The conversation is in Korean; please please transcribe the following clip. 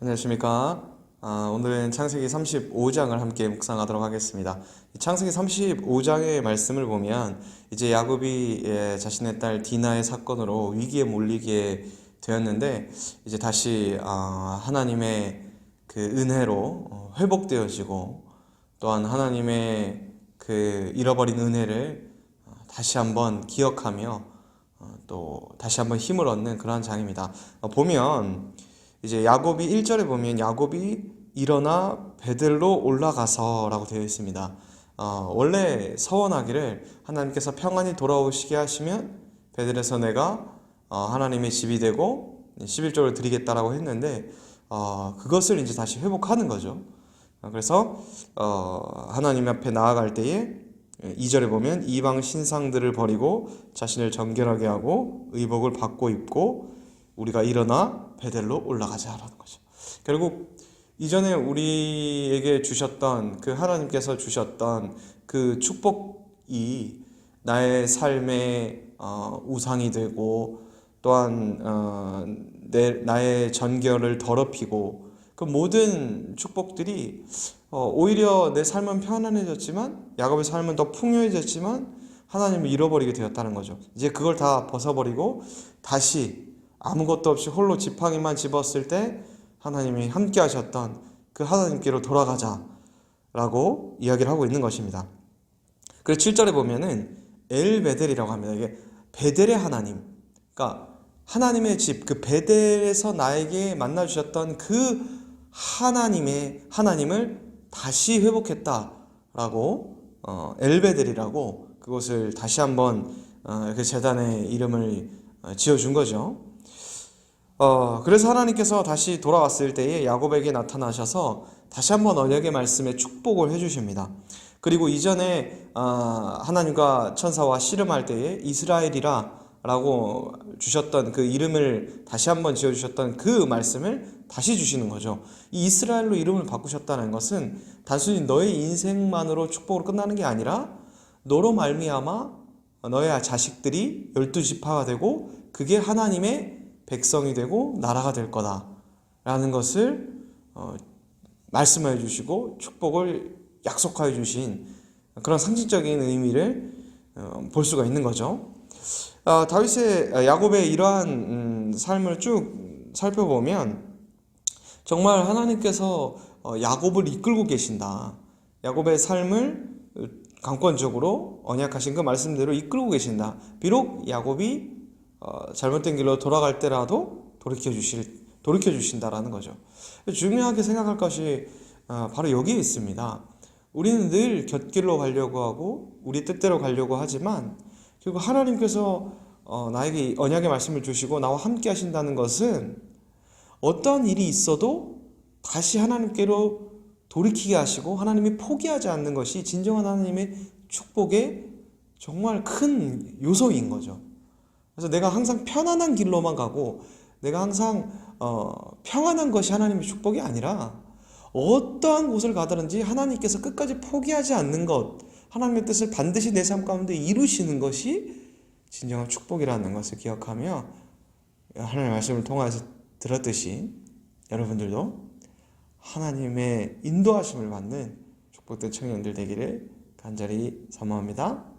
안녕하십니까. 오늘은 창세기 35장을 함께 묵상하도록 하겠습니다. 창세기 35장의 말씀을 보면 이제 야곱이 자신의 딸 디나의 사건으로 위기에 몰리게 되었는데 이제 다시 하나님의 그 은혜로 회복되어지고, 또한 하나님의 그 잃어버린 은혜를 다시 한번 기억하며 또 다시 한번 힘을 얻는 그러한 장입니다. 보면 이제 야곱이 1절에 보면 야곱이 일어나 베들로 올라가서 라고 되어 있습니다. 원래 서원하기를 하나님께서 평안히 돌아오시게 하시면 베들에서 내가 하나님의 집이 되고 11조를 드리겠다라고 했는데 그것을 이제 다시 회복하는 거죠. 그래서 하나님 앞에 나아갈 때에 2절에 보면 이방 신상들을 버리고 자신을 정결하게 하고 의복을 받고 입고 우리가 일어나 베델로 올라가자라는 거죠. 결국 이전에 우리에게 주셨던 그 하나님께서 주셨던 그 축복이 나의 삶의 우상이 되고, 또한 나의 전결을 더럽히고, 그 모든 축복들이 오히려 내 삶은 편안해졌지만, 야곱의 삶은 더 풍요해졌지만 하나님을 잃어버리게 되었다는 거죠. 이제 그걸 다 벗어버리고 다시 아무것도 없이 홀로 지팡이만 집었을 때 하나님이 함께 하셨던 그 하나님께로 돌아가자라고 이야기를 하고 있는 것입니다. 그래서 7절에 보면은 엘베델이라고 합니다. 이게 베델의 하나님, 그러니까 하나님의 집, 그 베델에서 나에게 만나 주셨던 그 하나님을 다시 회복했다라고 엘베델이라고 그것을 다시 한번 그 제단의 이름을 지어준 거죠. 그래서 하나님께서 다시 돌아왔을 때에 야곱에게 나타나셔서 다시 한번 언약의 말씀에 축복을 해주십니다. 그리고 이전에 하나님과 천사와 씨름할 때에 이스라엘이라 라고 주셨던 그 이름을 다시 한번 지어주셨던 그 말씀을 다시 주시는 거죠. 이 이스라엘로 이름을 바꾸셨다는 것은 단순히 너의 인생만으로 축복으로 끝나는 게 아니라 너로 말미암아 너의 자식들이 12지파가 되고 그게 하나님의 백성이 되고 나라가 될 거다라는 것을 말씀해 주시고 축복을 약속하여 주신 그런 상징적인 의미를 볼 수가 있는 거죠. 야곱의 이러한 삶을 쭉 살펴보면 정말 하나님께서 야곱을 이끌고 계신다. 야곱의 삶을 강권적으로 언약하신 그 말씀대로 이끌고 계신다. 비록 야곱이 잘못된 길로 돌아갈 때라도 돌이켜 주신다라는 거죠. 중요하게 생각할 것이 바로 여기에 있습니다. 우리는 늘 곁길로 가려고 하고 우리 뜻대로 가려고 하지만 결국 하나님께서 나에게 언약의 말씀을 주시고 나와 함께 하신다는 것은 어떤 일이 있어도 다시 하나님께로 돌이키게 하시고 하나님이 포기하지 않는 것이 진정한 하나님의 축복의 정말 큰 요소인 거죠. 그래서 내가 항상 편안한 길로만 가고 내가 항상 평안한 것이 하나님의 축복이 아니라 어떠한 곳을 가든지 하나님께서 끝까지 포기하지 않는 것, 하나님의 뜻을 반드시 내 삶 가운데 이루시는 것이 진정한 축복이라는 것을 기억하며 하나님의 말씀을 통해서 들었듯이 여러분들도 하나님의 인도하심을 받는 축복된 청년들 되기를 간절히 사모합니다.